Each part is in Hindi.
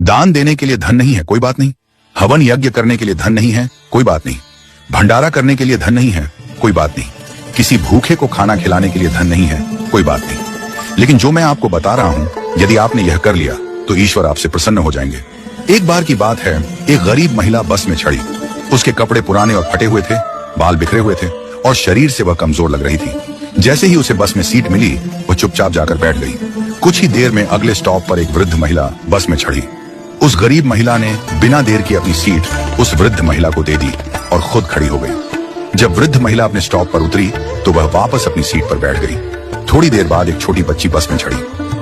दान देने के लिए धन नहीं है, कोई बात नहीं। हवन यज्ञ करने के लिए धन नहीं है, कोई बात नहीं। भंडारा करने के लिए धन नहीं है, कोई बात नहीं। किसी भूखे को खाना खिलाने के लिए धन नहीं है, कोई बात नहीं। लेकिन जो मैं आपको बता रहा हूं, यदि आपने यह कर लिया तो ईश्वर आपसे प्रसन्न हो जाएंगे। एक बार की बात है, एक गरीब महिला बस में चढ़ी। उसके कपड़े पुराने और फटे हुए थे, बाल बिखरे हुए थे और शरीर से वह कमजोर लग रही थी। जैसे ही उसे बस में सीट मिली, वह चुपचाप जाकर बैठ गई। कुछ ही देर में अगले स्टॉप पर एक वृद्ध महिला बस में चढ़ी। उस गरीब महिला ने बिना देर की अपनी सीट उस वृद्ध महिला को दे दी और खुद खड़ी हो गई। जब वृद्ध महिला अपने स्टॉप पर उतरी तो वह वापस अपनी सीट पर बैठ गई। थोड़ी देर बाद एक छोटी बच्ची बस में चढ़ी।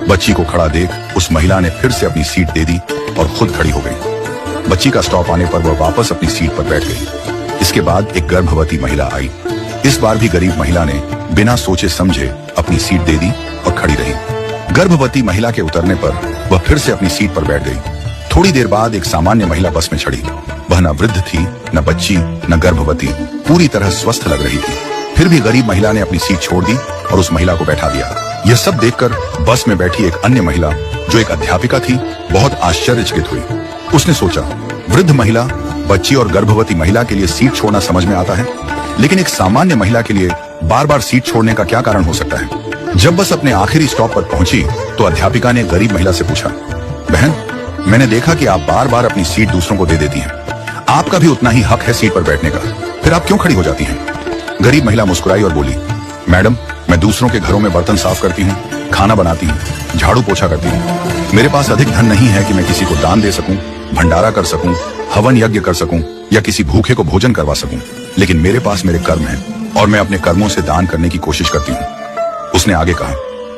बच्ची को खड़ा देख उस महिला ने फिर से अपनी सीट दे दी और खुद खड़ी हो गई। बच्ची का स्टॉप आने पर वह वापस अपनी सीट पर बैठ गई। इसके बाद एक गर्भवती महिला आई। इस बार भी गरीब महिला ने बिना सोचे समझे अपनी सीट दे दी और खड़ी रही। गर्भवती महिला के उतरने पर वह फिर से अपनी सीट पर बैठ गई। थोड़ी देर बाद एक सामान्य महिला बस में चढ़ी। वह न वृद्ध थी, न बच्ची, न गर्भवती, पूरी तरह स्वस्थ लग रही थी। फिर भी गरीब महिला ने अपनी सीट छोड़ दी और उस महिला को बैठा दिया। यह सब देखकर बस में बैठी एक अन्य महिला, जो एक अध्यापिका थी, बहुत आश्चर्यचकित हुई। उसने सोचा, वृद्ध महिला, बच्ची और गर्भवती महिला के लिए सीट छोड़ना समझ में आता है, लेकिन एक सामान्य महिला के लिए बार बार सीट छोड़ने का क्या कारण हो सकता है। जब बस अपने आखिरी स्टॉप पर पहुंची तो अध्यापिका ने गरीब महिला से पूछा, बहन, मैंने देखा कि आप बार बार अपनी सीट दूसरों को दे देती हैं। आपका भी उतना ही हक है सीट पर बैठने का, फिर आप क्यों खड़ी हो जाती हैं? गरीब महिला मुस्कुराई और बोली, मैडम, मैं दूसरों के घरों में बर्तन साफ करती हूँ, खाना बनाती हूँ, झाड़ू पोछा करती हूँ। मेरे पास अधिक धन नहीं है कि मैं किसी को दान दे सकूं, भंडारा कर सकूं, हवन यज्ञ कर सकूं या किसी भूखे को भोजन करवा सकूं। लेकिन मेरे पास मेरे कर्म हैं और मैं अपने कर्मों से दान करने की कोशिश करती हूँ। उसने आगे कहा,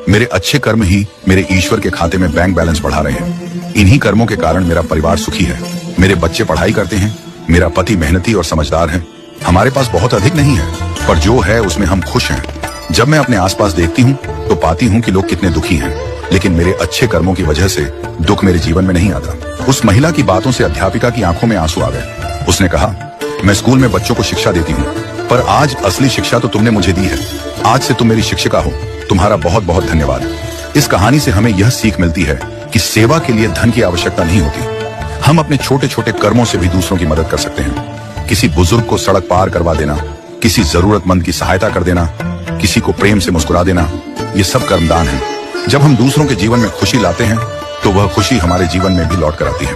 मेरे अच्छे कर्म ही मेरे ईश्वर के खाते में बैंक बैलेंस बढ़ा रहे हैं। इन्हीं कर्मों के कारण मेरा परिवार सुखी है। मेरे बच्चे पढ़ाई करते हैं, मेरा पति मेहनती और समझदार है। हमारे पास बहुत अधिक नहीं है, पर जो है उसमें हम खुश हैं। जब मैं अपने आसपास देखती हूँ तो पाती हूँ कि लोग कितने दुखी हैं, लेकिन मेरे अच्छे कर्मों की वजह से दुख मेरे जीवन में नहीं आता। उस महिला की बातों से अध्यापिका की आंखों में आंसू आ गए। उसने कहा, मैं स्कूल में बच्चों को शिक्षा देती हूँ, पर आज असली शिक्षा तो तुमने मुझे दी है। आज से तुम मेरी शिक्षिका हो। तुम्हारा बहुत बहुत धन्यवाद। इस कहानी से हमें यह सीख मिलती है कि सेवा के लिए धन की आवश्यकता नहीं होती। हम अपने छोटे छोटे कर्मों से भी दूसरों की मदद कर सकते हैं। किसी बुजुर्ग को सड़क पार करवा देना, किसी जरूरतमंद की सहायता कर देना, किसी को प्रेम से मुस्कुरा देना, ये सब कर्मदान है। जब हम दूसरों के जीवन में खुशी लाते हैं तो वह खुशी हमारे जीवन में भी लौट कर आती है।